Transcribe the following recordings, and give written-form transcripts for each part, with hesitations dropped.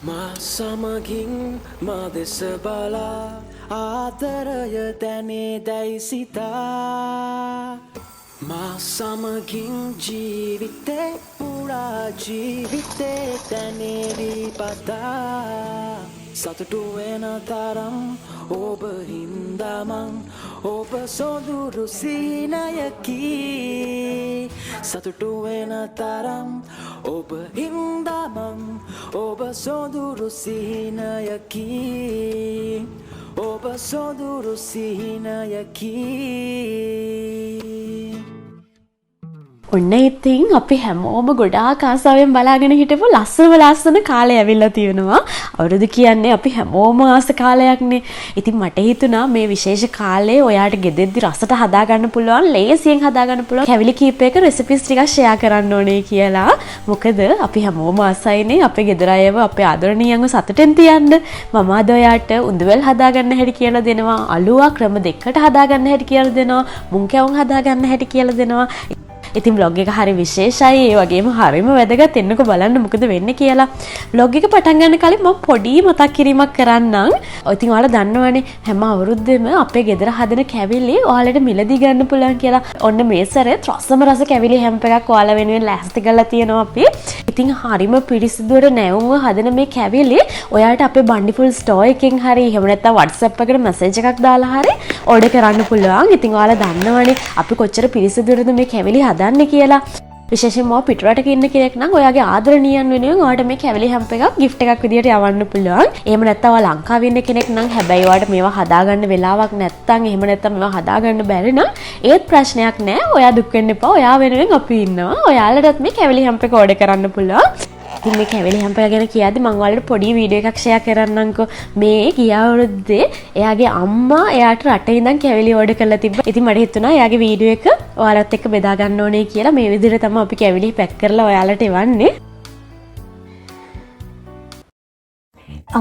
මා සමගින් මා දෙස බලා ආදරය දැනේ දැයි සිතා මා සමගින් ජීවිතේ පුරා ජීවිතේ දැනේවි පතා සතුටු වෙන තරම් ඔබ හින්දාමං ඔබ සොඳුරු සිහිනයකි සතුටු වෙන තරම් ඔබ හින්දාමං ඔබ සොඳුරු සිහිනයකි ඔබ සොඳුරු සිහිනයකි ඔන්න ඉතින් අපි හැමෝම ගොඩාක් ආසාවෙන් බලාගෙන හිටපු ලස්සන කාලය ඇවිල්ලා තියෙනවා. අවුරුදු කියන්නේ අපි හැමෝම ආස කාලයක්නේ. ඉතින් මට හිතුණා මේ විශේෂ කාලේ ඔයාට ගෙදෙද්දි රසට හදාගන්න පුළුවන්, ලේසියෙන් හදාගන්න පුළුවන් කැවිලි කීපයක රෙසිපිස් ටිකක් ෂෙයා කරන්න ඕනේ කියලා. මොකද අපි හැමෝම ආසයිනේ අපේ ගෙදර අයව අපේ ආදරණීයන්ව සතුටෙන් තියන්න. මම අද ඔයාට උඳුවල් හදාගන්න හැටි කියලා දෙනවා. අලුවා ක්‍රම දෙකකට හදාගන්න හැටි කියලා දෙනවා. මුං කැවුම් හදාගන්න හැටි කියලා දෙනවා. ඉතින් vlog එක හරි විශේෂයි. ඒ වගේම හරිම වැදගත්. එන්නකෝ බලන්න මොකද වෙන්නේ කියලා. vlog එක පටන් ගන්න කලින් මම පොඩි මතක් කිරීමක් කරන්නම්. ඉතින් ඔයාලා දන්නවනේ හැම අවුරුද්දෙම අපේ ගෙදර හදන කැවිලි ඔයාලට මිලදී ගන්න පුළුවන් කියලා. ඔන්න මේ සැරේ රස කැවිලි හැම්ප් එකක් ඔයාලා වෙනුවෙන් ලෑස්ති කරලා තියෙනවා අපි. ඉතින් හරිම පිරිසිදුවට නැවුම්ව හදන මේ කැවිලි ඔයාලට අපේ බන්ඩිෆුල් ස්ටෝර් එකෙන් හරි එහෙම නැත්නම් WhatsApp එකට මැසේජ් එකක් දාලා හරි ඕඩර් කරන්න පුළුවන්. ඉතින් ඔයාලා දන්නවනේ අපි කොච්චර පිරිසිදුවටද මේ කැවිලි හදන්නේ කියලා. විශේෂයෙන්ම පිටරටක ඉන්න කෙනෙක් නම් ඔයාගේ ආදරණීයන් වෙනුවෙන් ඔයාට මේ කැවිලි හැම්ප් එකක් gift එකක් විදියට යවන්න පුළුවන්. එහෙම නැත්නම් ඔයා ලංකාවේ ඉන්න කෙනෙක් නම් හැබැයි ඔයාට මේවා හදාගන්න වෙලාවක් නැත්නම් එහෙම නැත්නම් මේවා හදාගන්න බැරි නම් ඒත් ප්‍රශ්නයක් නෑ. ඔයා දුක් වෙන්න එපා. ඔයා වෙනුවෙන් අපි ඉන්නවා. ඔයාලටත් මේ කැවිලි හැම්ප් එක ඕඩර් කරන්න පුළුවන්. ඉතින් මේ කැවිලි හැම්ප් එක ගැන කියද්දි මම ඔයාලට පොඩි වීඩියෝ එකක් ෂෙයා කරන්නම්කෝ. මේ ගිය අවුරුද්දේ එයාගේ අම්මා එයාට රටේ ඉඳන් කැවිලි ඕඩර් කරලා තිබ්බා. ඉතින් මට හිතුණා එයාගේ වීඩියෝ එක ඔයාලත් එක්ක බෙදා ගන්න ඕනේ කියලා. මේ විදිහට තමයි අපි කැවිලි පැක් කරලා ඔයාලට එවන්නේ.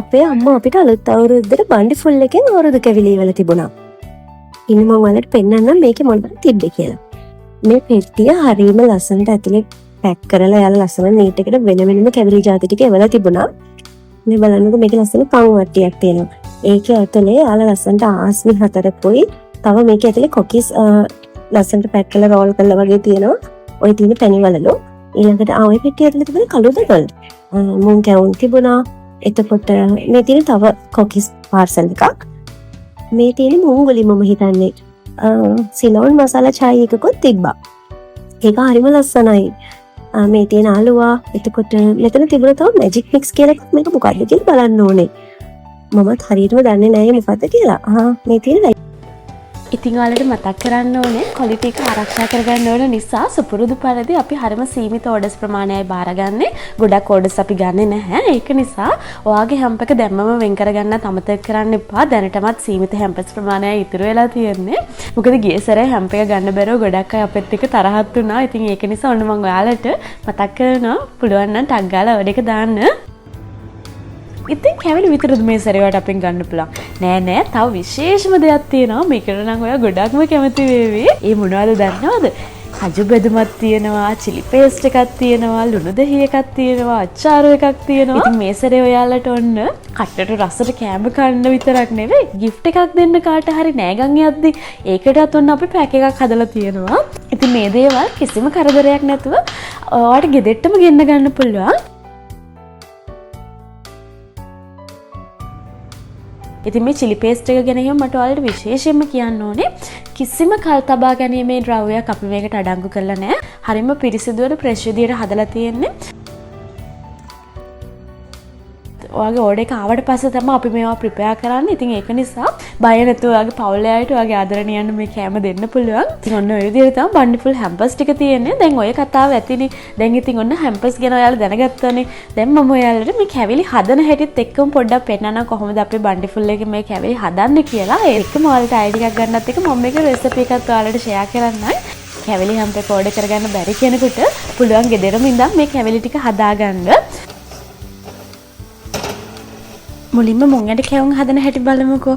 අපේ අම්මා අපිට අලුත් අවුරුද්දට බන්ඩි ෆුල් එකෙන් අවුරුදු කැවිලි වල තිබුණා. ඉන්න මම ඔයාලට පෙන්නන්නම් මේකේ මොනවද තිබ්බේ කියලා. මේ පෙට්ටිය හරීම ලස්සනට ඇතුලේ පැක් කරලා යාලා ලස්සන නීට් එකට වෙන වෙනම කැවිලි ಜಾති ටික එවලා තිබුණා. මේ බලන්නකෝ මේකේ ලස්සන පන් වට්ටියක් තියෙනවා. ඒකේ ඇතුලේ යාලා ලස්සනට ආස්මි 4කුයි තව මේකේ ඇතුලේ කොකිස් ලස්සනට පැක් කරලා රෝල් කරලා වගේ තියෙනවා. ඔය තියෙන පැණි වලලු. ඊළඟට ඔය පෙට්ටිය ඇතුලේ තිබුණ කළුද ගල්. මුං කැවුම් තිබුණා. එතකොට මේ තියෙන තව කොකිස් පාර්සල් එකක්. මේ තියෙන මුංගුලි මම හිතන්නේ සිලෝන් මසාලා චායි එකකුත් තිබ්බා. ඒක හරිම ලස්සනයි. මේ තියෙන අලුවා. එතකොට මෙතන තිබුණ තව මැජික් මික්ස් කියලා එකක්. මේක මොකක්ද කියලා බලන්න ඕනේ. මමත් හරියටම දන්නේ නැහැ මොකක්ද කියලා. මේ තියෙන ඉතින් ඔයාලට මතක් කරන්න ඕනේ ක්වොලිටි එක ආරක්ෂා කරගන්න ඕන නිසා සුපුරුදු පරිදි අපි හරිම සීමිත ඕඩර්ස් ප්‍රමාණයයි බාරගන්නේ. ගොඩක් ඕඩර්ස් අපි ගන්නෙ නැහැ. ඒක නිසා ඔයාගේ හැම්ප් එක දැම්මම වෙන් කරගන්නත් අමතක කරන්න එපා. දැනටමත් සීමිත හැම්පස් ප්‍රමාණයයි ඉතුරු වෙලා තියෙන්නේ. මොකද ගිය සැරේ හැම්ප් එක ගන්න බැරුව ගොඩක් අය අපෙත් එක්ක තරහත් වුණා. ඉතින් ඒක නිසා ඔන්න මම ඔයාලට මතක් කරනවා පුළුවන් නම් ටග් ගාලා ඕඩර් එක දාන්න. ඉතින් කැවිලි විතරද මේ සැරේවට අපෙන් ගන්න පුළුවන්. නෑ තව විශේෂම දෙයක් තියෙනවා. මේකට නම් ඔයා ගොඩක්ම කැමති වේවි. ඒ මොනවද දන්නවද? කජු බෙදුමක් තියෙනවා, චිලි පේස්ට් එකක් තියෙනවා, ලුණු දහි එකක් තියෙනවා, අච්චාරු එකක් තියෙනවා. ඉතින් මේ සැරේ ඔයාලට ඔන්න කට්ටට රසට කෑම කන්න විතරක් නෙවෙයි gift එකක් දෙන්න කාට හරි නෑගන් යද්දි ඒකටත් ඔන්න අපි පැක් එකක් හදලා තියෙනවා. ඉතින් මේ දේවල් කිසිම කරදරයක් නැතුව ඔයාලට ගෙදෙට්ටම ගෙන්න ගන්න පුළුවන්. ඉතින් මේ chili paste එක ගැන එහෙම මට ඔයාලට විශේෂයෙන්ම කියන්න ඕනේ කිසිම කල් තබා ගැනීමේ ද්‍රව්‍යයක් අපි මේකට අඩංගු කරලා නැහැ. හරිම පිරිසිදුවට ප්‍රෙෂ් විදියට හදලා තියෙන්නේ. ඔයාගේ ඕඩර් එක ආවට පස්සේ තමයි අපි මේවා ප්‍රිපෙයාර් කරන්නේ. ඉතින් ඒක නිසා බය නැතුව ඔයාගේ පවුලේ අයට ඔයාගේ ආදරණීයන්ට මේ කෑම දෙන්න පුළුවන්. ඉතින් ඔන්න ඔය විදිහට තමයි බන්ඩිෆුල් හැම්පර්ස් ටික තියෙන්නේ. දැන් ඔය කතාව ඇතිනේ. දැන් ඉතින් ඔන්න හැම්පර්ස් ගැන ඔයාලා දැනගත්තනේ. දැන් මම ඔයාලට මේ කැවිලි හදන හැටිත් එක්කම පොඩ්ඩක් පෙන්නන්න කොහොමද අපේ බන්ඩිෆුල් එකේ මේ කැවිලි හදන්නේ කියලා. ඒකම ඔයාලට අයිඩියා එකක් ගන්නත් එක්ක මම මේක රෙසිපි එකක් ඔයාලට ෂෙයා කරන්නයි. කැවිලි හැම්පර් එක ඕඩර් කරගන්න බැරි කෙනෙකුට පුළුවන් ගෙදරම ඉඳන් මේ කැවිලි ටික හදාගන්න. මුලින්ම මුං ඇට කැවුම් හදන හැටි බලමුකෝ.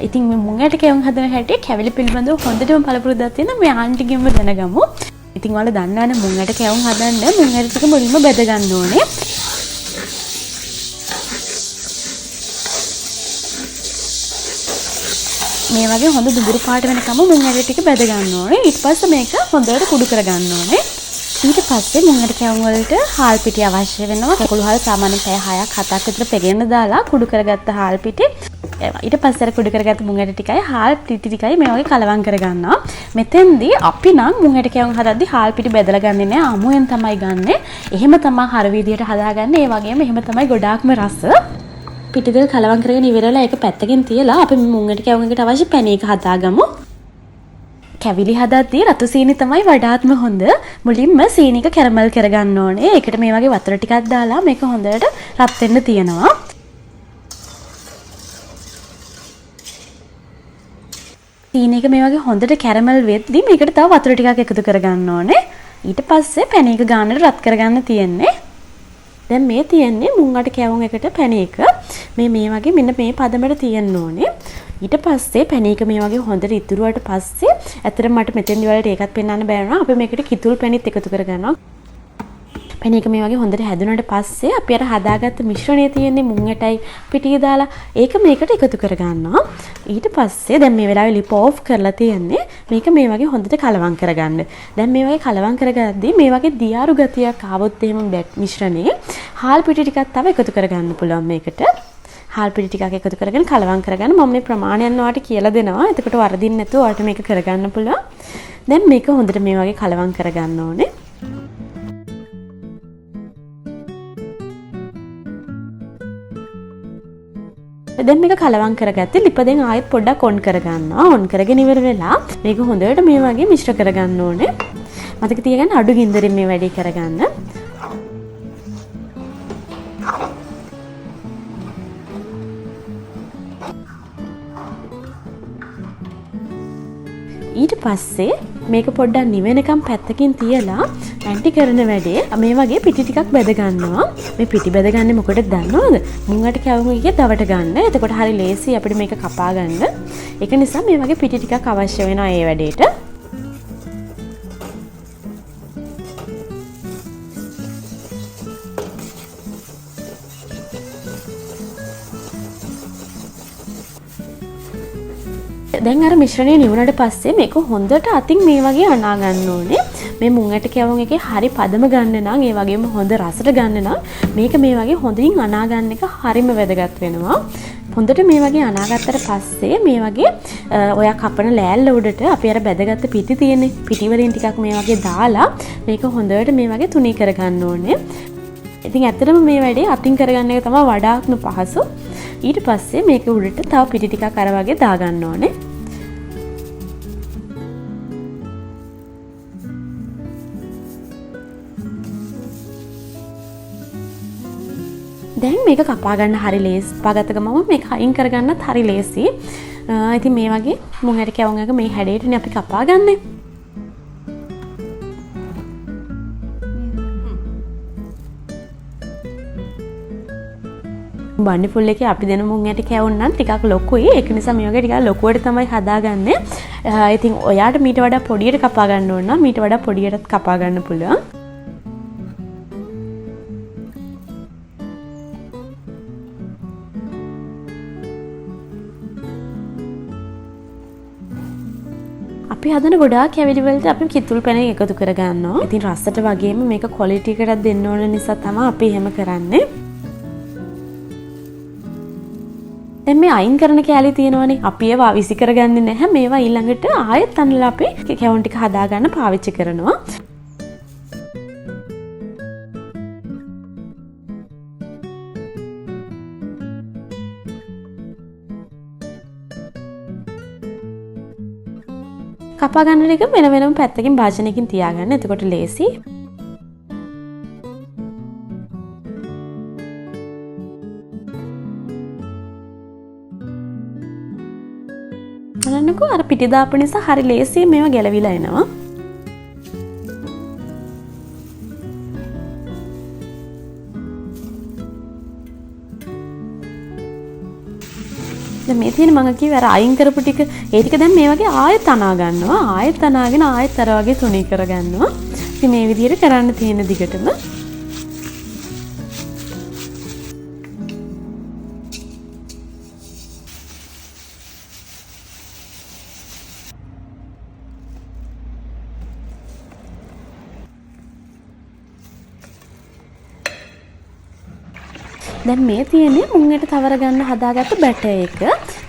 ඉතින් මේ මුං ඇට කැවුම් හදන හැටි කැවිලි පිළිබඳව හොඳටම පළපුරුද්දක් තියෙන මේ ආන්ටිගෙන්ම දැනගමු. ඉතින් ඔයාලා දන්නවනේ මුං ඇට කැවුම් හදන්න මුං ඇට ටික මුලින්ම බෙද ගන්න ඕනේ. මේ වගේ හොඳ දුඹුරු පාට වෙනකම් මුං ඇට ටික බැද ගන්න ඕනේ. ඊට පස්සේ මේක හොඳට කුඩු කර ගන්න ඕනේ. ඊට පස්සේ මුං ඇට කැවුම් වලට හාල් පිටි අවශ්‍ය වෙනවා. කකුළු හාල් සාමාන්‍යයෙන් පැය 6ක් 7ක් විතර පෙගෙන්න දාලා කුඩු කරගත්ත හාල් පිටි ඊට පස්සේ අර කුඩු කරගත්ත මුං ඇට ටිකයි හාල් පිටි ටිකයි මේ වගේ කලවම් කර ගන්නවා. මෙතෙන්දී අපි නම් මුං ඇට කැවුම් හදද්දී හාල් පිටි බෙදලා ගන්නෙ නෑ. අමුයෙන් තමයි ගන්නෙ. එහෙම තමයි හර විදියට හදාගන්නේ. ඒ වගේම එහෙම තමයි ගොඩාක්ම රස. පිටි දෙක කලවම් කරගෙන ඉවරලා ඒක පැත්තකින් තියලා අපි මුං ඇට කැවුම් එකට අවශ්‍ය පැණි එක හදාගමු. කැවිලි හදද්දී රතු සීනි තමයි වඩාත්ම හොඳ. මුලින්ම සීනි එක කැරමල් කරගන්න ඕනේ. ඒකට මේ වගේ වතුර ටිකක් දාලා මේක හොඳට රත් වෙන්න තියනවා. සීනි එක මේ වගේ හොඳට කැරමල් වෙද්දී මේකට තව වතුර ටිකක් එකතු කරගන්න ඕනේ. ඊට පස්සේ පැණි එක ගානට රත් කරගන්න තියෙන්නේ. දැන් මේ තියෙන්නේ මුං අට කැවුම් එකට පැණි එක. මේ වගේ මෙන්න මේ පදමට තියෙන්න ඕනේ. ඊට පස්සේ පැණි එක මේ වගේ හොඳට ඉතුරුවට පස්සේ ඇත්තට මට මෙතෙන්දි වලට ඒකත් පෙන්වන්න බැහැ නා. අපි මේකට කිතුල් පැණිත් එකතු කරගන්නවා. පැණි එක මේ වගේ හොඳට හැදුනට පස්සේ අපි අර හදාගත්ත මිශ්‍රණය තියෙන්නේ මුං ඇටයි පිටිය දාලා ඒක මේකට එකතු කරගන්නවා. ඊට පස්සේ දැන් මේ වෙලාවේ ලිප් ඕෆ් කරලා තියෙන්නේ. මේක මේ වගේ හොඳට කලවම් කරගන්න. දැන් මේ වගේ කලවම් කරගද්දී මේ වගේ දියාරු ගතියක් ආවොත් එහෙම මිශ්‍රණේ හාල් පිටි ටිකක් තව එකතු කරගන්න පුළුවන් මේකට. හාල් පිටි ටිකක් එකතු කරගෙන කලවම් කරගන්න. මම මේ ප්‍රමාණයන් ඔයාලට කියලා දෙනවා. එතකොට වරදින්න නැතුව ඔයාලට මේක කරගන්න පුළුවන්. දැන් මේක හොඳට මේ වගේ කලවම් කරගන්න ඕනේ. දැන් මේක කලවම් කරගත්තේ ලිප දෙන් ආයෙත් පොඩ්ඩක් ඔන් කරගන්නවා. ඔන් කරගෙන ඉවර වෙලා මේක හොඳට මේ වගේ මිශ්‍ර කරගන්න ඕනේ. මතක තියාගන්න අඩු ගින්දරින් මේ වැඩේ කරගන්න. ඊට පස්සේ මේක පොඩ්ඩක් නිවෙනකම් පැත්තකින් තියලා ඇන්ටි කරන වැඩේ මේ වගේ පිටි ටිකක් බෙද ගන්නවා. මේ පිටි බෙද ගන්නේ මොකටද දන්නවද? මුං අට කැවුම් එකේ දවට ගන්න. එතකොට හරි ලේසි අපිට මේක කපා ගන්න. ඒක නිසා මේ වගේ පිටි ටිකක් අවශ්‍ය වෙනවා මේ වැඩේට. දැන් අර මිශ්‍රණය නිවුණට පස්සේ මේක හොඳට අතින් මේ වගේ අනා ගන්න ඕනේ. මේ මුං ඇට කැවුම් එකේ හරි පදම ගන්න නම් ඒ වගේම හොඳ රසට ගන්න නම් මේක මේ වගේ හොඳින් අනා ගන්න එක හරිම වැදගත් වෙනවා. හොඳට මේ වගේ අනාගත්තට පස්සේ මේ වගේ ඔයා කපන ලෑල්ල උඩට අපි අර බැදගත්ත පිටි තියෙන්නේ. පිටි වලින් ටිකක් මේ වගේ දාලා මේක හොඳට මේ වගේ තුනී කරගන්න ඕනේ. ඉතින් ඇත්තටම මේ වැඩේ අතින් කරගන්න එක තමයි වඩාත්ම පහසු. ඊට පස්සේ මේක උඩට තව පිටි ටිකක් අර වගේ දාගන්න ඕනේ. දැන් මේක කපා ගන්න හරි ලේසි. කපාගත්ත ගමම මේක අයින් කරගන්නත් හරි ලේසි. ඉතින් මේ වගේ මුං ඇට කැවුම් එක මේ හැඩයටනේ අපි කපා ගන්නෙ. බණ්ඩි ෆුල් එකේ අපි දෙන මුං ඇට කැවුම් නම් ටිකක් ලොකුයි. ඒක නිසා මේ වගේ ටිකක් ලොකුවට තමයි හදාගන්නේ. ඉතින් ඔයාට මීට වඩා පොඩියට කපා ගන්න ඕන නම් මීට වඩා පොඩියටත් කපා ගන්න පුළුවන්. අපි හදන ගොඩාක් කැවිලි වලට අපි කිතුල් පැණි එකතු කරගන්නවා. ඉතින් රසට වගේම මේක ක්වොලිටි එකකට දෙන්න ඕන නිසා තමයි අපි එහෙම කරන්නේ. දැන් මේ අයින් කරන කැලි තියෙනවනේ. අපි ඒවා විසි කරගන්නේ නැහැ. මේවා ඊළඟට ආයෙත් අන්නලා අපි කැවුම් ටික හදාගන්න පාවිච්චි කරනවා. කපා ගන්න එක වෙන වෙනම පැත්තකින් භාජනයකින් තියාගන්න. එතකොට ලේසි. බලන්නකෝ අර පිටි දාපු නිසා හරි ලේසි මේවා ගැලවිලා එනවා. මේ තියෙන මම කිව්ව අර අයින් කරපු ටික ඒ ටික දැන් මේ වගේ ආයෙත් අනා ගන්නවා. ආයෙත් අනාගෙන ආයෙත් අර වගේ තුනී කර ගන්නවා. ඉතින් මේ විදිහට කරන්න තියෙන දිගටම දැන් මේ තියෙන්නේ මුංගට තවර ගන්න හදාගත්ත බැටර් එක.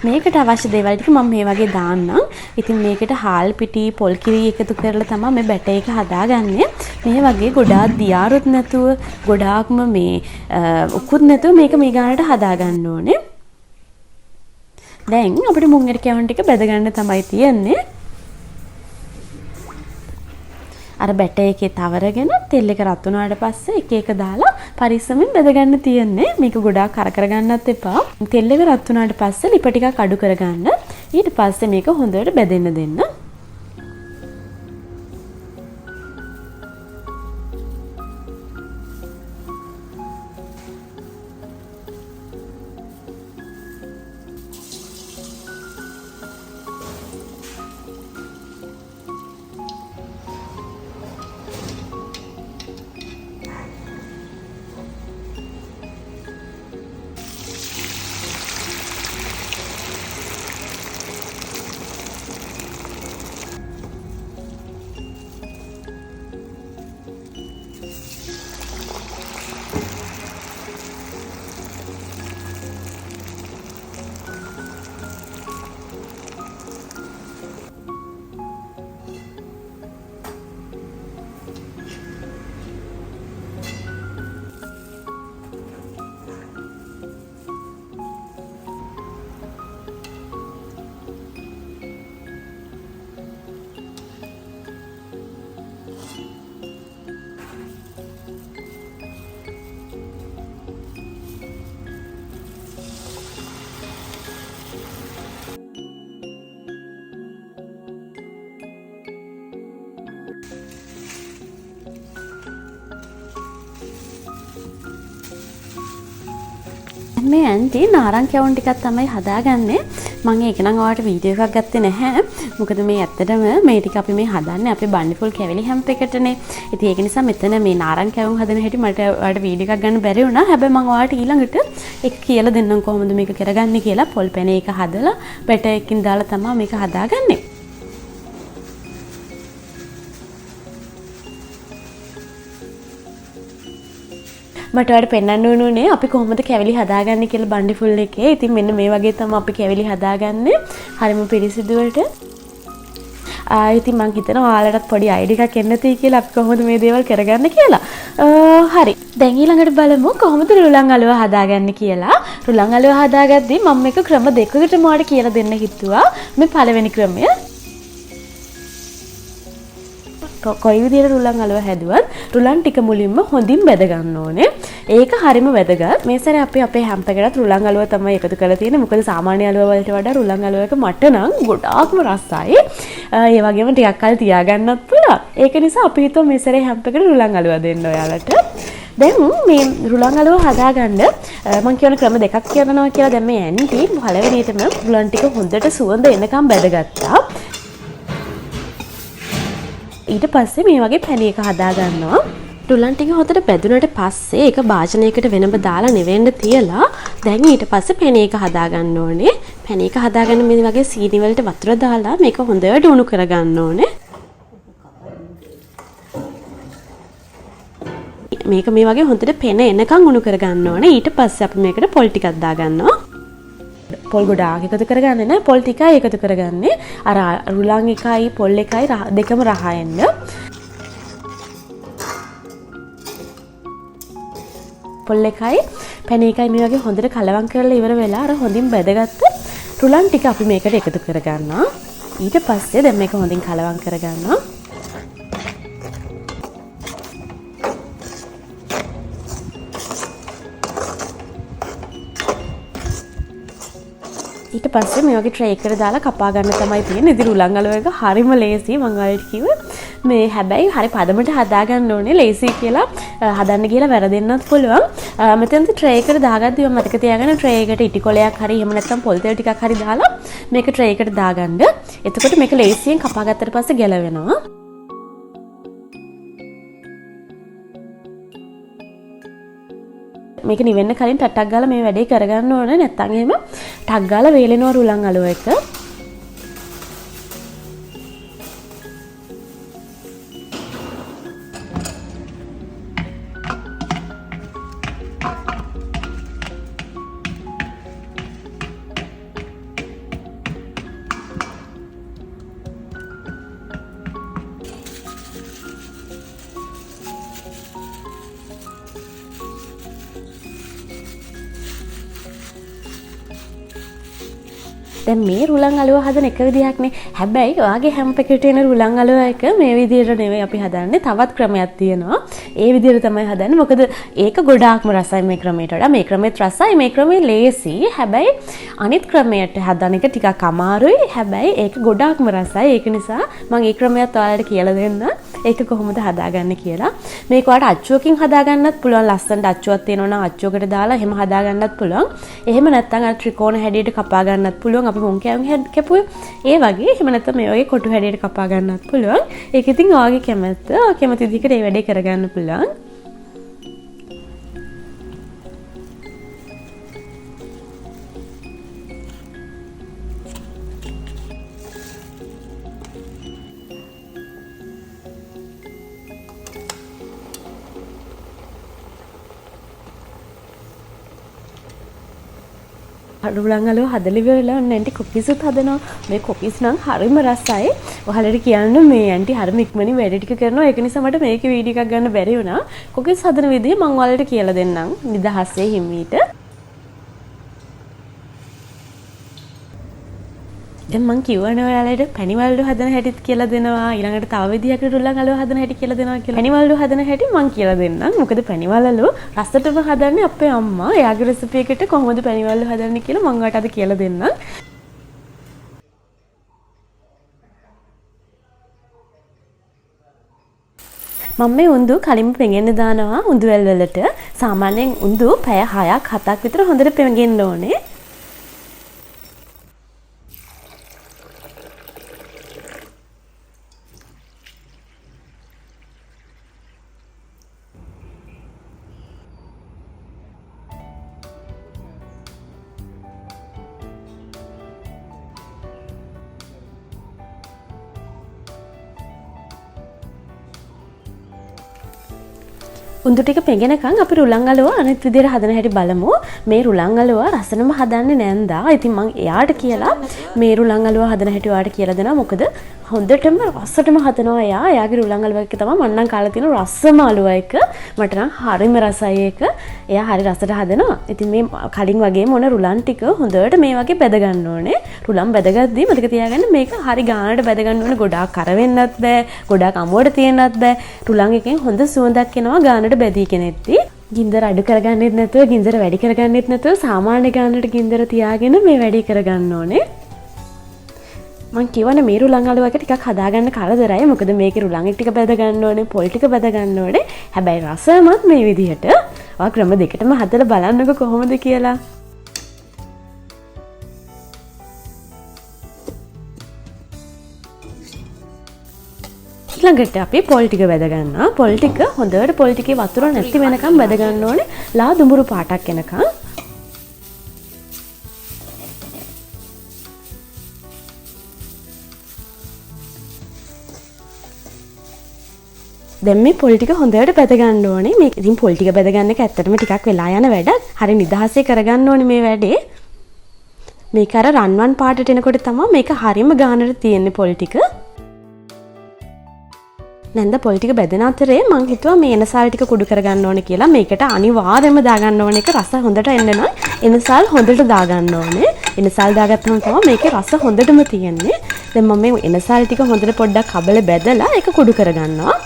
මේකට අවශ්‍ය දේවල් ටික මම මේ වගේ දාන්නම්. ඉතින් මේකට හාල් පිටි පොල් කිරි එකතු කරලා තමයි මේ බැටර් එක හදාගන්නේ. මේ වගේ ගොඩාක් දියාරුත් නැතුව ගොඩාක්ම මේ උකුත් නැතුව මේක මේ ගානට හදාගන්න ඕනේ. දැන් අපිට මුංගට කැවුම් ටික බෙද ගන්න තමයි තියෙන්නේ. අර බැටර් එකේ තවරගෙන තෙල් එක රත් වුණාට පස්සේ එක එක දාලා පරිස්සමෙන් බෙද ගන්න තියෙන්නේ. මේක ගොඩාක් කර කර ගන්නත් එපා. තෙල් එක රත් වුණාට පස්සේ ලිප ටිකක් අඩු කරගන්න. ඊට පස්සේ මේක හොඳට බෙදෙන්න දෙන්න. මේ ඇන්ටි නාරං කැවුම් ටිකක් තමයි හදාගන්නේ. මම ඒක නම් ඔයාලට වීඩියෝ එකක් ගත්තේ නැහැ. මොකද මේ ඇත්තටම මේ ටික අපි මේ හදන්නේ අපේ බන්ඩිෆුල් කැවිලි හැම්ප් එකටනේ. ඉතින් ඒක නිසා මෙතන මේ නාරං කැවුම් හදන හැටි මට ඔයාලට වීඩියෝ එකක් ගන්න බැරි වුණා. හැබැයි මම ඔයාලට ඊළඟට ඒක කියලා දෙන්නම් කොහොමද මේක කරගන්නේ කියලා. පොල් පැනේ එක හදලා බැටර් එකකින් දාලා තමයි මේක හදාගන්නේ. මට ඔයාලට පෙන්වන්න ඕනේ අපි කොහොමද කැවිලි හදාගන්නේ කියලා බන්ඩිෆුල් එකේ. ඉතින් මෙන්න මේ වගේ තමයි අපි කැවිලි හදාගන්නේ. හරිම පිරිසිදුවට. ඉතින් මං හිතනවා ඔයාලටත් පොඩි අයිඩියා එකක් එන්න තියෙයි කියලා අපි කොහොමද මේ දේවල් කරගන්නේ කියලා. හරි. දැන් ඊළඟට බලමු කොහොමද රුලන් අලුව හදාගන්නේ කියලා. රුලන් අලුව හදාගද්දී මම මේක ක්‍රම දෙකකට ඔයාලට කියලා දෙන්න හිතුවා. මේ පළවෙනි ක්‍රමය කොයි විදිහට රුලන් අලුව හැදුවත් රුලන් ටික මුලින්ම හොඳින් බෙද ගන්න ඕනේ. ඒක හරිම වැදගත්. මේ සැරේ අපි අපේ හැම්ප් එකටත් රුලන් අලුව තමයි එකතු කරලා තියෙන්නේ. මොකද සාමාන්‍ය අලුව වලට වඩා රුලන් අලුව එක මට නම් ගොඩාක්ම රසයි. ඒ වගේම ටිකක් කල් තියාගන්නත් පුළුවන්. ඒක නිසා අපි හිතුවා මේ සැරේ හැම්ප් එකට රුලන් අලුව දෙන්න ඔයාලට. දැන් මේ රුලන් අලුව හදාගන්න මම කියන ක්‍රම දෙකක් කියනවා කියලා දැන් මේ ඇන්ටි පළවෙනියටම රුලන් ටික හොඳට සුවඳ එනකම් බෙදගත්තා. ඊට පස්සේ මේ වගේ පැණි එක හදා ගන්නවා. රුලන් ටික හොඳට බෙදුනට පස්සේ ඒක භාජනයකට වෙනම දාලා නෙවෙන්න තියලා දැන් ඊට පස්සේ පැණි එක හදා ගන්න ඕනේ. පැණි එක හදාගන්න මේ වගේ සීනි වලට වතුර දාලා මේක හොඳට උණු කර ගන්න ඕනේ. මේක මේ වගේ හොඳට පෙන එනකන් උණු කර ගන්න ඕනේ. ඊට පස්සේ අපි මේකට පොල් ටිකක් දා ගන්නවා. පොල් ගොඩාක් එකතු කරගන්නේ නැහැ. පොල් ටිකයි එකතු කරගන්නේ. අර රුලන් එකයි පොල් එකයි දෙකම රහ එන්න. පොල් එකයි පැණි එකයි මේ වගේ හොඳට කලවම් කරලා ඉවර වෙලා අර හොඳින් බෙදගත්ත රුලන් ටික අපි මේකට එකතු කරගන්නවා. ඊට පස්සේ දැන් මේක හොඳින් කලවම් කරගන්නවා. ඊට පස්සේ මේ වගේ ට්‍රේ එකට දාලා කපා ගන්න තමයි තියෙන්නේ. ඉතින් රුලන් අලුව එක හරිම ලේසි. මම ඔයාලට කිව්වේ මේ හැබැයි හරි පදමට හදා ගන්න ඕනේ. ලේසි කියලා හදන්න කියලා වැරදෙන්නත් පුළුවන්. මෙතනදී ට්‍රේ එකට දාගද්දී මම මතක තියාගන්න ට්‍රේ එකට ඉටි කොලයක් හරි එහෙම නැත්නම් පොල් තෙල් ටිකක් හරි දාලා මේක ට්‍රේ එකට දාගන්න. එතකොට මේක ලේසියෙන් කපා ගත්තට පස්සේ ගැලවෙනවා. මේක නිවෙන්න කලින් ටට්ටක් ගාලා මේ වැඩේ කරගන්න ඕනේ. නැත්නම් එහෙම ටක් ගාලා වේලෙනවා රුලන් අලුව එක. දැන් මේ රුලන් අලුව හදන එක විදිහක්නේ. හැබැයි ඔයාගේ හැම පැකට් එකේ රුලන් අලුව එක මේ විදිහට නෙවෙයි අපි හදන්නේ. තවත් ක්‍රමයක් තියෙනවා. ඒ විදිහට තමයි හදන්නේ. මොකද ඒක ගොඩාක්ම රසයි මේ ක්‍රමයට වඩා. මේ ක්‍රමෙත් රසයි, මේ ක්‍රමේ ලේසි. හැබැයි අනිත් ක්‍රමයට හදන එක ටිකක් අමාරුයි. හැබැයි ඒක ගොඩාක්ම රසයි. ඒක නිසා මම ඒ ක්‍රමයක් ඔයාලට කියලා දෙන්න. ඒක කොහොමද හදාගන්නේ කියලා. මේක ඔයාලට අච්චුවකින් හදාගන්නත් පුළුවන්. ලස්සනට අච්චුවක් තියෙනවා නම් අච්චුවකට දාලා එහෙම හදාගන්නත් පුළුවන්. එහෙම නැත්නම් අර ත්‍රිකෝණ හැඩයට කපා ගන්නත් පුළුවන්. අපි මොන් කෑම කැපුවේ ඒ වගේ. එහෙම නැත්නම් මේ වගේ කොටු හැඩයට කපා ගන්නත් පුළුවන්. ඒක ඉතින් ඔයාගේ කැමැත්ත. කැමති විදිහට ඒ වැඩේ කරගන්න පුළුවන්. රුලන් අලුව හදලා ඉවරලා නැන්ටි කුකීස්ත් හදනවා. මේ කුකීස් නම් හරිම රසයි. ඔයාලට කියන්න මේ ඇන්ටි හරිම ඉක්මනින් වැඩ ටික කරනවා. ඒක නිසා මට මේකේ වීඩියෝ එකක් ගන්න බැරි වුණා. කුකීස් හදන විදිය මම ඔයාලට කියලා දෙන්නම් නිදහසේ හිමීට. දැන් මං කියවනේ ඔයාලට පැණිවලු හදන හැටිත් කියලා දෙනවා. ඊළඟට තව විදිහකට රුලන් අලුව හදන හැටි කියලා දෙනවා කියලා. පැණිවලු හදන හැටි මං කියලා දෙන්නම්. මොකද පැණිවලු රසටම හදන්නේ අපේ අම්මා. එයාගේ රෙසිපි එකට කොහොමද පැණිවලු හදන්නේ කියලා මං ඔයාලට අද කියලා දෙන්නම්. මම මේ උඳු කලින්ම පෙඟෙන්න දානවා උඳු වැල් වලට. සාමාන්‍යයෙන් උඳු පැය 6ක් 7ක් විතර හොඳට පෙඟෙන්න ඕනේ. උඳු ටික පෙඟෙනකන් අපි රුලන් අලුව අනිත් විදිහට හදන හැටි බලමු. මේ රුලන් අලුව රසනම හදන්නේ නැන්දා. ඉතින් මං එයාට කියලා මේ රුලන් අලුව හදන හැටි ඔයාලට කියලා දෙනවා. මොකද හොඳටම රසටම හදනවා එයා. එයාගේ රුලන් අලුව එක තමයි මම නම් කාලා තියෙන රසම අලුව එක. මට නම් හරිම රසයි ඒක. එයා හරි රසට හදනවා. ඉතින් මේ කලින් වගේම මොන රුලන් ටික හොඳට මේ වගේ බැද ගන්න ඕනේ. රුලන් බැදගද්දී මතක තියාගන්න මේක හරි ගානට බැද ගන්න ඕනේ. ගොඩාක් කර වෙන්නත් බෑ. ගොඩාක් අමුවට තියන්නත් බෑ. රුලන් එකෙන් හොඳ සුවඳක් එනවා ගානට බැදී කෙනෙක්ටි. ගින්දර අඩු කරගන්නෙත් නැතුව ගින්දර වැඩි කරගන්නෙත් නැතුව සාමාන්‍ය ගානට ගින්දර තියාගෙන මේ වැඩේ කරගන්න ඕනේ. මං කියවනේ මේ රුලන් අලුව එක ටිකක් හදාගන්න කරදරයි. මොකද මේකේ රුලන් එක ටික බැද ගන්න ඕනේ, පොල් ටික බැද ගන්න ඕනේ. හැබැයි රසමත් මේ විදිහට. ඔයා ක්‍රම දෙකටම හදලා බලන්නකො කොහොමද කියලා. ඊළඟට අපි පොල් ටික බැද ගන්නවා. පොල් ටික හොඳට පොල් ටිකේ වතුර නැති වෙනකම් බැද ගන්න ඕනේ. ලා දුඹුරු පාටක් එනකම්. දැන් මේ පොල් ටික හොඳට බැද ගන්න ඕනේ. මේ ඉතින් පොල් ටික බැද ගන්න එක ඇත්තටම ටිකක් වෙලා යන වැඩක්. හරි නිදහසේ කරගන්න ඕනේ මේ වැඩේ. මේක අර රන්වන් පාටට එනකොට තමයි මේක හරියම ගානට තියෙන්නේ පොල් ටික. නැන්ද පොල් ටික බැදෙන අතරේ මං හිතුවා මේ එනසාල් ටික කුඩු කරගන්න ඕනේ කියලා. මේකට අනිවාර්යයෙන්ම දාගන්න ඕනේ. ඒක රස හොඳට එන්න නම් එනසාල් හොඳට දාගන්න ඕනේ. එනසාල් දාගත්තම තමයි මේකේ රස හොඳටම තියෙන්නේ. දැන් මම මේ එනසාල් ටික හොඳට පොඩ්ඩක් කබලේ බැදලා ඒක කුඩු කරගන්නවා.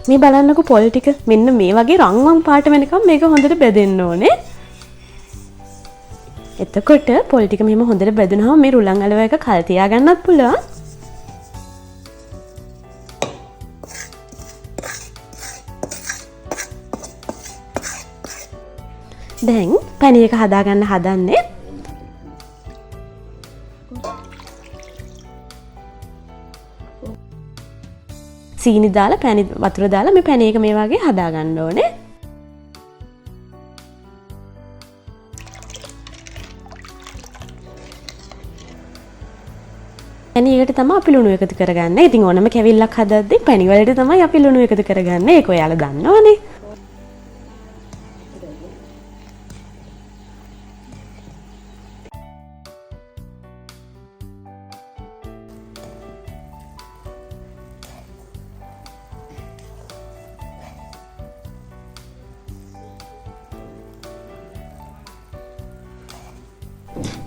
මේ බලන්නකො පොල් ටික මෙන්න මේ වගේ රන්වන් පාට වෙනකම් මේක හොඳට බෙදෙන්න ඕනේ. එතකොට පොල් ටික මෙහෙම හොඳට බෙදුනහම මේ රුලන් අලුව එක කල් තියාගන්නත් පුළුවන්. දැන් පැණි එක හදාගන්න හදන්නේ. සීනි දාලා පැණි වතුර දාලා මේ පැණි එක මේ වගේ හදා ගන්න ඕනේ. පැණි එකට තමයි අපි ලුණු එකතු කරගන්නේ. ඉතින් ඕනම කැවිල්ලක් හදද්දී පැණි වලට තමයි අපි ලුණු එකතු කරගන්නේ. ඒක ඔයාලා දන්නවනේ.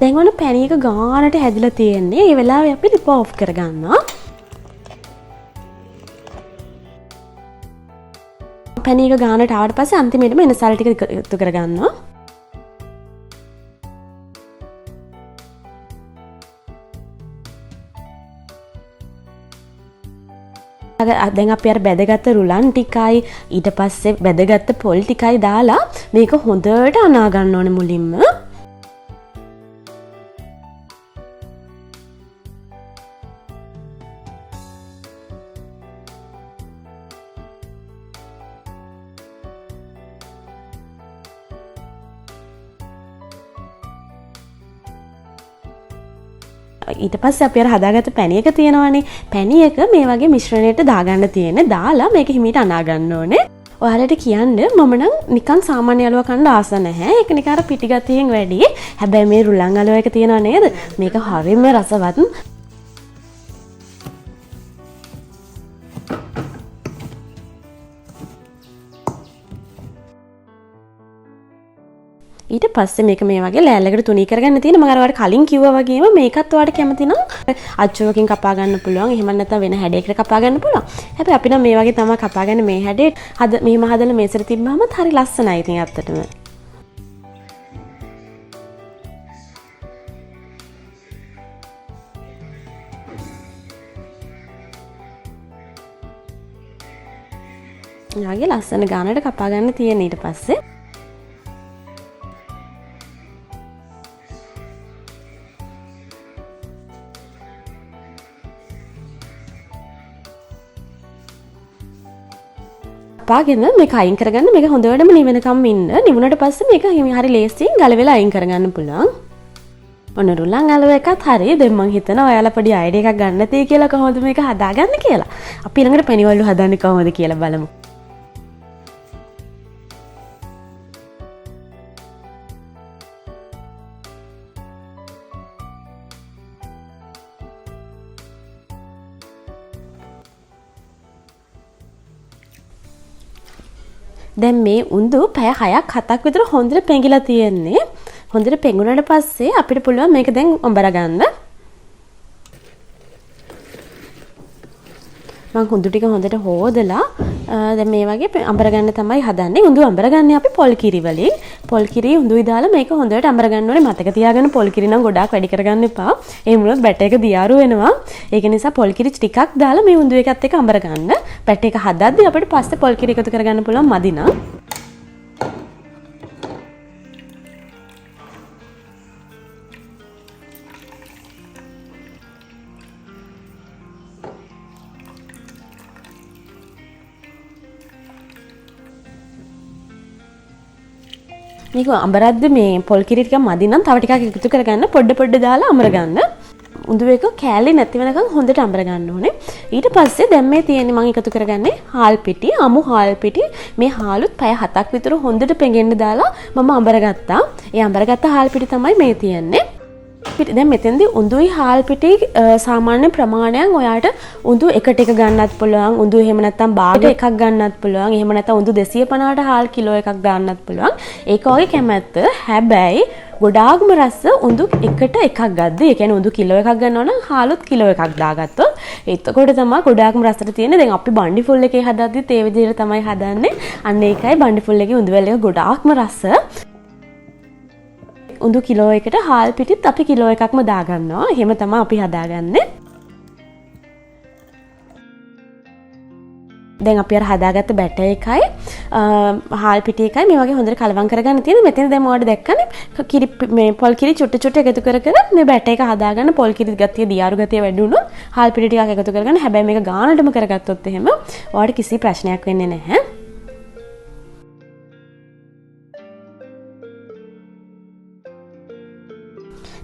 දැන් ඔන්න පැණි එක ගානට හැදිලා තියෙන්නේ. ඒ වෙලාවේ අපි ලිප ඔෆ් කරගන්නවා. පැණි එක ගානට ආවට පස්සේ අන්තිමේටම එන සල් ටික එකතු කරගන්නවා. දැන් අපි අර බැදගත්ත රුලන් ටිකයි ඊට පස්සේ බැදගත්ත පොල් ටිකයි දාලා මේක හොඳට අනා ගන්න ඕනේ මුලින්ම. ඊට පස්සේ අපි අර හදාගත්ත පැණි එක තියෙනවානේ. පැණි එක මේ වගේ මිශ්‍රණයට දාගන්න තියෙන්නේ. දාලා මේක හිමීට අනා ගන්න ඕනේ. ඔයාලට කියන්න මම නම් නිකන් සාමාන්‍ය අලුව කන්න ආස නැහැ. ඒක නිකන් අර පිටි ගතියෙන් වැඩි. හැබැයි මේ රුලන් අලුව එක තියෙනව නේද? මේක හරිම රසවත්. ඊට පස්සේ මේක මේ වගේ ලෑල්ලකට තුනී කරගන්න තියෙන. මම අර ඔයාලට කලින් කිව්වා වගේම මේකත් ඔයාලට කැමති නම් අච්චුවකින් කපා ගන්න පුළුවන්. එහෙම නැත්නම් වෙන හැඩයකට කපා ගන්න පුළුවන්. හැබැයි අපි නම් මේ වගේ තමයි කපා ගන්න. මේ හැඩේ මෙහෙම හදලා මේසෙට තිබ්බහම හරි ලස්සනයි ඉතින් ඇත්තටම. යාගේ ලස්සන ගානට කපා ගන්න තියෙන ඊට පස්සේ කපාගෙන මේක අයින් කරගන්න. මේක හොඳටම නිවෙනකම් ඉන්න. නිවුණට පස්සේ මේක හරි ලේසියෙන් ගලවෙලා අයින් කරගන්න පුළුවන්. ඔන්න රුලන් අලුව එකත් හරි. දැන් මං හිතනවා ඔයාලා පොඩි අයිඩියා එකක් ගන්න තියෙයි කියලා කොහොමද මේක හදාගන්නේ කියලා. අපි ඊළඟට පැණිවලු හදන්නේ කොහොමද කියලා බලමු. දැන් මේ උඳු පැය 6ක් 7ක් විතර හොඳට පෙඟිලා තියෙන්නේ. හොඳට පෙඟුනට පස්සේ අපිට පුළුවන් මේක දැන් අඹර ගන්න. මම හුඳු ටික හොඳට හොදලා දැන් මේ වගේ අඹර ගන්න තමයි හදන්නේ. උඳු අඹර ගන්නේ අපි පොල් කිරි වලින්. පොල් කිරි උඳුයි දාලා මේක හොඳට අඹර ගන්න ඕනේ. මතක තියාගන්න පොල් කිරි නම් ගොඩාක් වැඩි කරගන්න එපා. එහෙම වුණොත් බැට එක දියාරු වෙනවා. ඒක නිසා පොල් කිරි ටිකක් දාලා මේ උඳු එකත් එක්ක අඹර ගන්න. බැට එක හදද්දී අපිට පස්සේ පොල් කිරි එකතු කරගන්න පුළුවන් මදි නම්. මේක අඹරද්ද මේ පොල් කිරි ටික මදි නම් තව ටිකක් එකතු කරගන්න. පොඩ දාලා අඹර ගන්න. උඳු එක කෑලි නැති වෙනකන් හොඳට අඹර ගන්න ඕනේ. ඊට පස්සේ දැන් මේ තියෙන්නේ මම එකතු කරගන්නේ හාල් පිටි, අමු හාල් පිටි. මේ හාලුත් පැය 7ක් විතර හොඳට පෙඟෙන්න දාලා මම අඹර ගත්තා. ඒ අඹරගත්ත හාල් පිටි තමයි මේ තියෙන්නේ. දැන් මෙතෙන්දී උඳුයි හාල් පිටි සාමාන්‍ය ප්‍රමාණයක් ඔයාට උඳු එකට එක ගන්නත් පුළුවන්. උඳු එහෙම නැත්නම් බාග එකක් ගන්නත් පුළුවන්. එහෙම නැත්නම් උඳු 250ට හාල් කිලෝ එකක් දාන්නත් පුළුවන්. ඒක ඔයගේ කැමැත්ත. හැබැයි ගොඩාක්ම රස උඳු එකට එකක් ගද්දී. ඒ කියන්නේ උඳු කිලෝ එකක් ගන්නවා නම් හාලුත් කිලෝ එකක් දාගත්තොත් එතකොට තමයි ගොඩාක්ම රසට තියෙන්නේ. දැන් අපි බණ්ඩි ෆුල් එකේ හදද්දිත් ඒ විදිහට තමයි හදන්නේ. අන්න ඒකයි බණ්ඩි ෆුල් එකේ උඳු වල එක ගොඩාක්ම රස. උඳු කිලෝ එකට හාල් පිටිත් අපි කිලෝ එකක්ම දාගන්නවා. එහෙම තමයි අපි හදාගන්නේ. දැන් අපි අර හදාගත්ත බැටර් එකයි හාල් පිටි එකයි මේ වගේ හොඳට කලවම් කරගන්න තියෙනවා. මෙතන දැන් මොකද දැක්කනේ කිරි මේ පොල් කිරි චුට්ට එකතු කර මේ බැටර් එක හදාගන්න. පොල් කිරි ගතිය දියාරු ගතිය වැඩි වුණොත් හාල් පිටි ටිකක් එකතු කරගන්න. හැබැයි මේක ගානටම කරගත්තොත් එහෙම ඔයාලට කිසි ප්‍රශ්නයක් වෙන්නේ නැහැ.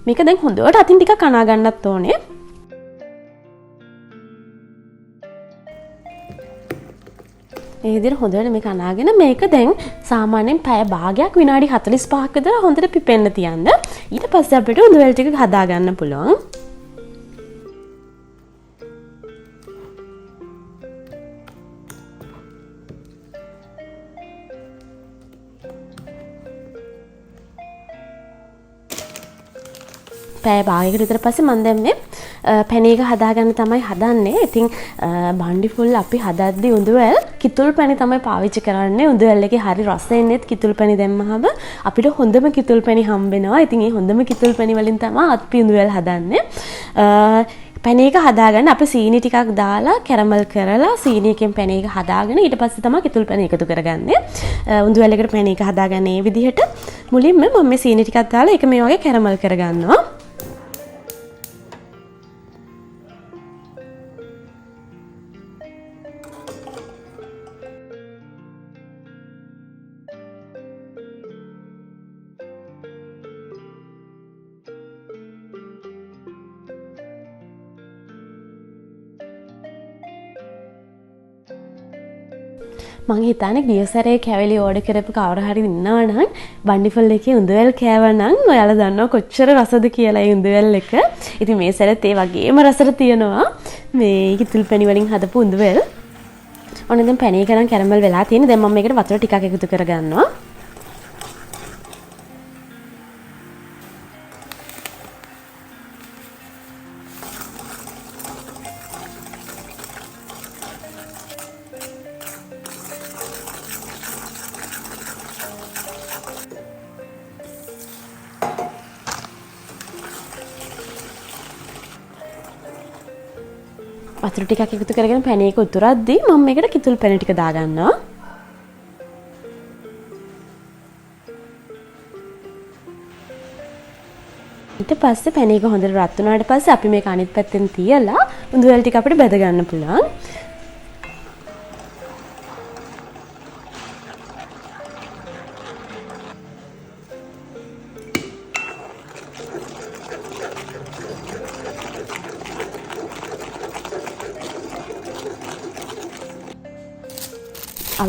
මේක දැන් හොඳට අතින් ටිකක් අනා ගන්නත් ඕනේ. ඒ විදිහට හොඳට මේක අනාගෙන මේක දැන් සාමාන්‍යයෙන් පැය භාගයක් විනාඩි 45ක විතර හොඳට පිපෙන්න තියන්න. ඊට පස්සේ අපිට උඳු වල ටික හදා ගන්න පුළුවන්. පැය භාගයකට විතර පස්සේ මම දැන් මේ පැණි එක හදාගන්න තමයි හදන්නේ. ඉතින් බණ්ඩි ෆුල් අපි හදද්දී උඳුවැල් කිතුල් පැණි තමයි පාවිච්චි කරන්නේ. උඳුවැල් එකේ හරි රස එන්නේත් කිතුල් පැණි දැම්මහම අපිට හොඳම කිතුල් පැණි හම්බෙනවා. ඉතින් මේ හොඳම කිතුල් පැණි වලින් තමයි අපි උඳුවැල් හදන්නේ. පැණි එක හදාගන්න අපි සීනි ටිකක් දාලා කැරමල් කරලා සීනි එකෙන් පැණි එක හදාගෙන ඊට පස්සේ තමයි කිතුල් පැණි එකතු කරගන්නේ. උඳුවැල් එකට පැණි එක හදාගන්නේ මේ විදිහට මුලින්ම මම මේ සීනි ටිකක් දාලා ඒක මේ වගේ කැරමල් කරගන්නවා. මං හිතන්නේ ගිය සැරේ කැවිලි ඕඩර් කරපු කවුරු හරි ඉන්නවා නම් බණ්ඩිෆුල් එකේ උඳුවැල් කෑවනම් ඔයාලා දන්නවා කොච්චර රසද කියලා ඒ උඳුවැල් එක. ඉතින් මේ සැරේත් ඒ වගේම රසට තියෙනවා මේ කිතුල් පැණි වලින් හදපු උඳුවැල්. ඔන්න දැන් පැණි එක නම් කැරමල් වෙලා තියෙන. දැන් මම මේකට වතුර ටිකක් එකතු කරගන්නවා. වතුර ටිකක් එකතු කරගෙන පැණි එක උතුරද්දී මම මේකට කිතුල් පැණි ටික දාගන්නවා. ඊට පස්සේ පැණි එක හොඳට රත් වුණාට පස්සේ අපි මේක අනිත් පැත්තෙන් තියලා උඳුවැල් ටික අපිට බෙද ගන්න පුළුවන්.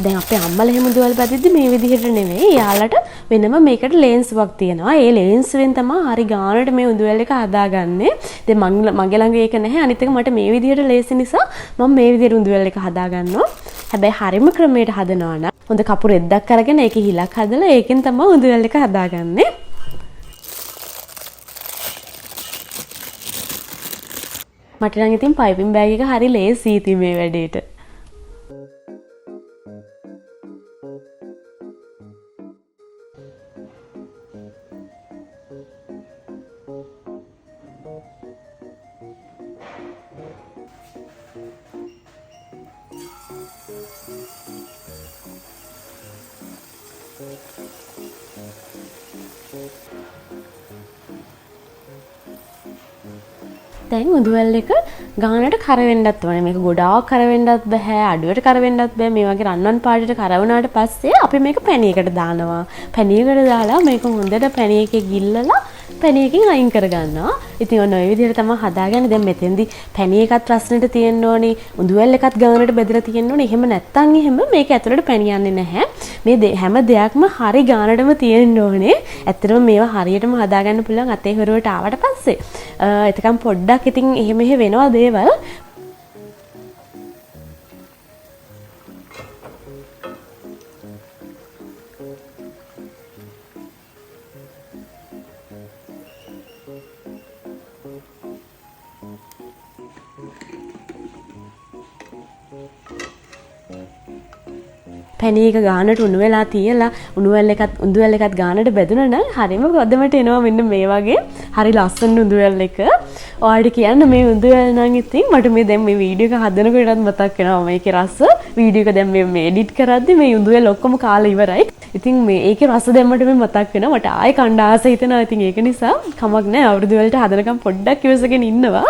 දැන් අපේ අම්මලා එහෙම උඳුවැල් බදිද්දි මේ විදිහට නෙවෙයි. යාලට වෙනම මේකට ලේන්සුවක් තියෙනවා. ඒ ලේන්සුවෙන් තමයි හරි ගානට මේ උඳුවැල් එක හදාගන්නේ. දැන් මගේ ළඟ ඒක නැහැ. අනිත් එක මට මේ විදිහට ලේසි නිසා මම මේ විදිහට උඳුවැල් එක හදාගන්නවා. හැබැයි හරිම ක්‍රමයට හදනවා නම් හොඳ කපුර එද්දක් අරගෙන ඒකේ හිලක් හදලා ඒකෙන් තමයි උඳුවැල් එක හදාගන්නේ. මට නම් ඉතින් පයිපින් බෑග් එක හරි ලේසි ඉතින් මේ වැඩේට. දැන් උඳුවැල් එක ගානට කර වෙන්නත් ඕනේ. මේක ගොඩාක් කර වෙන්නත් බෑ, අඩුවට කර වෙන්නත් බෑ. මේ වගේ රන්වන් පාටට කර වුණාට පස්සේ අපි මේක පැණි එකට දානවා. පැණි එකට දාලා මේක හොඳට පැණි එකේ ගිල්ලලා පැණි එකෙන් අයින් කරගන්නවා. ඉතින් ඔන්න ඔය විදිහට තමයි හදාගන්නේ. දැන් මෙතෙන්දි පැණි එකත් රස්නෙට තියෙන්න ඕනේ, උඳුවැල් එකත් ගානට බෙදලා තියෙන්න ඕනේ. එහෙම නැත්තම් එහෙම මේක ඇතුළට පැණි යන්නේ නැහැ. මේ හැම දෙයක්ම හරි ගානටම තියෙන්න ඕනේ. ඇත්තටම මේවා හරියටම හදාගන්න පුළුවන් අතේ හොරුවට ආවට පස්සේ. එතකම් පොඩ්ඩක් ඉතින් එහෙම වෙනවා දේවල්. පැණි එක ගානට උණු වෙලා තියලා උඳුවැල් එකත් ගානට බෙදුණා නම් හරිම ගොඩමට එනවා මෙන්න මේ වගේ හරි ලස්සන උඳුවැල් එක. ඔයාලට කියන්න මේ උඳුවැල් නම් ඉතින් මට මේ දැන් මේ වීඩියෝ එක හදනකොටත් මතක් වෙනවා මේකේ රස. වීඩියෝ එක දැන් මේ එඩිට් කරද්දි මේ උඳුවැල් ඔක්කොම කාලා ඉවරයි. ඉතින් මේ ඒකේ රස දැම්මට මේ මතක් වෙනවා. මට ආයෙ කණ්ඩ ආස හිතෙනවා. ඉතින් ඒක නිසා කමක් නැහැ. අවුරුදු වලට හදනකම් පොඩ්ඩක් ඉවසගෙන ඉන්නවා.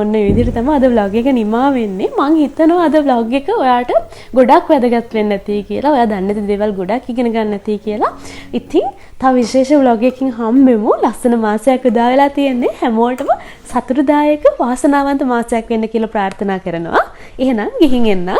ඔන්න ඒ විදිහට තමයි අද vlog එක නිමා වෙන්නේ. මං හිතනවා අද vlog එක ඔයාට ගොඩක් වැදගත් වෙන්න ඇති කියලා. ඔයා දන්නේ නැති දේවල් ගොඩක් ඉගෙන ගන්න ඇති කියලා. ඉතින් තව විශේෂ vlog එකකින් හම්බෙමු. ලස්සන මාසයක් උදා වෙලා තියෙන්නේ. හැමෝටම සතුටුදායක වාසනාවන්ත මාසයක් වෙන්න කියලා ප්‍රාර්ථනා කරනවා. එහෙනම් ගිහින් එන්න.